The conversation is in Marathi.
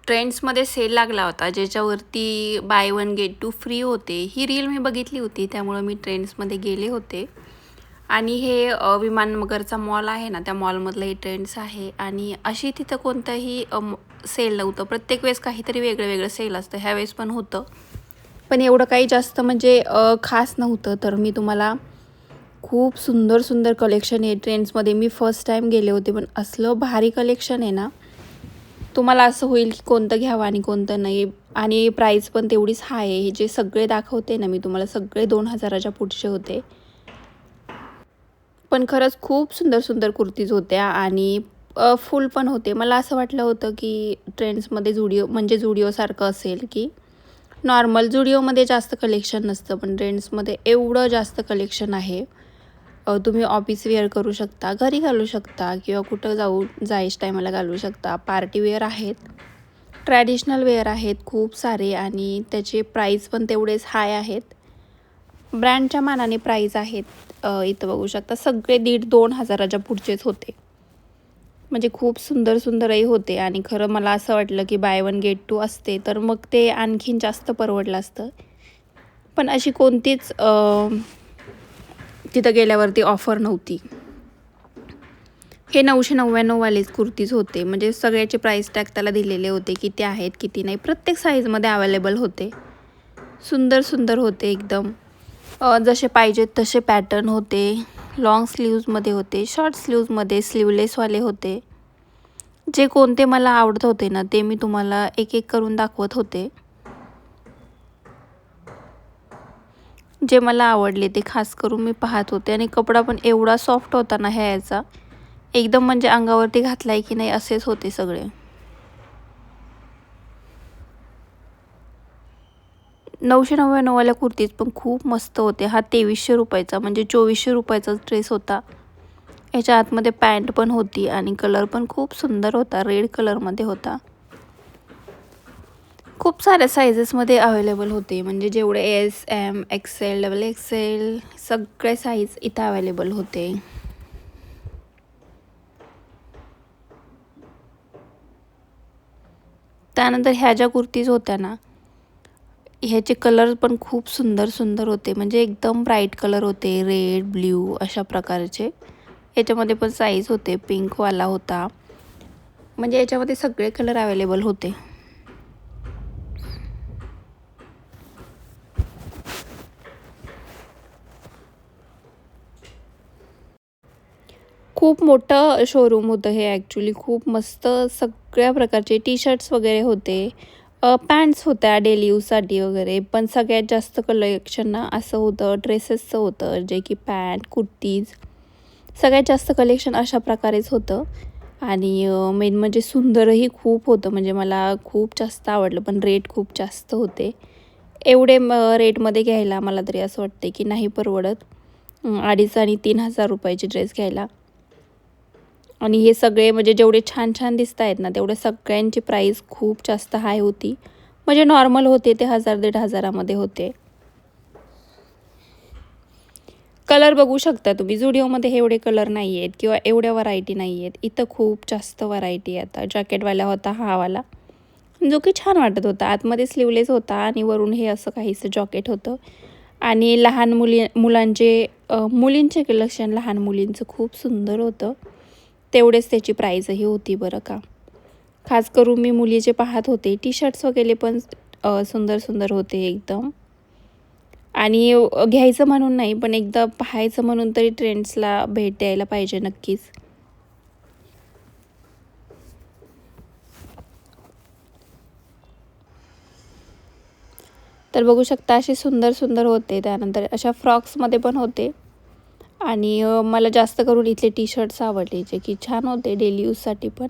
ट्रेंड्समध्ये सेल लागला होता ज्याच्यावरती buy one get two free होते. ही रील मी बघितली होती, त्यामुळं मी ट्रेंड्समध्ये गेले होते. आणि हे विमाननगरचा मॉल आहे ना, त्या मॉलमधलं हे ट्रेंड्स आहे. आणि अशी तिथं कोणतंही सेल नव्हतं. प्रत्येक वेळेस काहीतरी वेगळं वेगळं सेल असतं. ह्यावेळेस पण होतं, पण एवढं काही जास्त म्हणजे खास नव्हतं. तर मी तुम्हाला खूप सुंदर सुंदर कलेक्शन आहे ट्रेंड्समध्ये. मी फर्स्ट टाईम गेले होते, पण असलं भारी कलेक्शन आहे ना, तुम्हाला असं होईल की कोणतं घ्यावं आणि कोणतं नाही. आणि प्राईस पण तेवढीच हाय आहे. हे जे सगळे दाखवते ना मी तुम्हाला, सगळे 2000च्या पुढचे होते. पण खरंच खूप सुंदर सुंदर कुर्तीज होत्या आणि फुल पण होते. मला असं वाटलं होतं की ट्रेंड्समध्ये झुडिओ म्हणजे झुडिओसारखं असेल, की नॉर्मल झुडिओमध्ये जास्त कलेक्शन नसतं, पण ट्रेंड्समध्ये एवढं जास्त कलेक्शन आहे. तुम्ही ऑफिस वेअर करू शकता, घरी घालू शकता किंवा कुठं जायच्या टायमाला घालू शकता. पार्टी वेअर आहेत, ट्रॅडिशनल वेअर आहेत खूप सारे, आणि त्याचे प्राईस पण तेवढेच हाय आहेत. ब्रँडच्या मानाने प्राईस आहेत. इथं बघू शकता सगळे 1,500-2,000च्या पुढचेच होते. म्हणजे खूप सुंदर सुंदरही होते. आणि खरं मला असं वाटलं की बाय वन गेट टू असते तर मग ते आणखीन जास्त परवडलं असतं, पण अशी कोणतीच तिथं गेल्यावरती ऑफर नव्हती. हे 999 वालेच कुर्तीज होते. म्हणजे सगळ्याचे प्राईस टॅग त्याला दिलेले होते, किती आहेत किती नाही. प्रत्येक साईजमध्ये अवेलेबल होते. सुंदर सुंदर होते एकदम. जसे पाहिजेत तसे पॅटर्न होते. लॉंग स्लीव्जमध्ये होते, शॉर्ट स्लीव्जमध्ये, स्लीवलेसवाले होते. जे कोणते मला आवडत होते ना, ते मी तुम्हाला एक एक करून दाखवत होते. जे मला आवडले ते खास करून मी पाहत होते. आणि कपडा पण एवढा सॉफ्ट होता ना ह्याचा, एकदम म्हणजे अंगावरती घातलाय की नाही असेच होते सगळे. 999 वाल्या कुर्तीज पण खूप मस्त होते. हा 2300 रुपयाचा म्हणजे 2400 रुपयाचा ड्रेस होता. याच्या आतमध्ये पॅन्ट पण होती आणि कलर पण खूप सुंदर होता, रेड कलरमध्ये होता. खूप साऱ्या साईजेसमध्ये अवेलेबल होते. म्हणजे जेवढे S, M, XL, double XL सगळे साईज इथं अवेलेबल होते. त्यानंतर ह्या ज्या कुर्तीज होत्या ना, ह्याचे कलर पण खूप सुंदर सुंदर होते. म्हणजे एकदम ब्राईट कलर होते, रेड, ब्ल्यू अशा प्रकारचे. याच्यामध्ये पण साईज होते, पिंकवाला होता. म्हणजे याच्यामध्ये सगळे कलर अवेलेबल होते. खूप मोठं शोरूम होतं हे ॲक्च्युली. खूप मस्त सगळ्या प्रकारचे टी शर्ट्स वगैरे होते, पॅन्ट्स होत्या डेली यूजसाठी वगैरे. पण सगळ्यात जास्त कलेक्शन ना असं होतं, ड्रेसेसचं होतं, जे की पॅन्ट, कुर्तीज सगळ्यात जास्त कलेक्शन अशा प्रकारेच होतं. आणि मेन म्हणजे सुंदरही खूप होतं. म्हणजे मला खूप जास्त आवडलं, पण रेट खूप जास्त होते. एवढे रेटमध्ये घ्यायला मला तरी असं वाटते की नाही परवडत. 2,500 आणि 3,000 रुपयाचे ड्रेस घ्यायला. आणि हे सगळे म्हणजे जेवढे छान छान दिसत आहेत ना, तेवढे सगळ्यांची प्राईस खूप जास्त हाय होती. म्हणजे नॉर्मल होते ते 1,000-1,500मध्ये होते. कलर बघू शकता तुम्ही. झुडिओमध्ये हे एवढे कलर नाही आहेत किंवा एवढ्या व्हरायटी नाही आहेत. इथं खूप जास्त व्हरायटी आहे. आता जॅकेटवाला होता हा वाला, जो की छान वाटत होता. आतमध्ये स्लीवलेस होता आणि वरून हे असं काहीसं जॉकेट होतं. आणि लहान मुलांचे मुलींचे कलेक्शन, लहान मुलींचं खूप सुंदर होतं. तेवढेच त्याची प्राईजही होती बरं का. खास करून मी मुलीचे पाहत होते. टी शर्ट्स वगैरे पण सुंदर सुंदर होते एकदम. आणि घ्यायचं म्हणून नाही, पण एकदा पाहायचं म्हणून तरी ट्रेंड्सला भेट द्यायला पाहिजे नक्कीच. तर बघू शकता असे सुंदर सुंदर होते. त्यानंतर अशा फ्रॉक्समध्ये पण होते. आणि मला जास्त करून इथले टी शर्ट्स आवडले, जे की छान होते डेली यूजसाठी पण.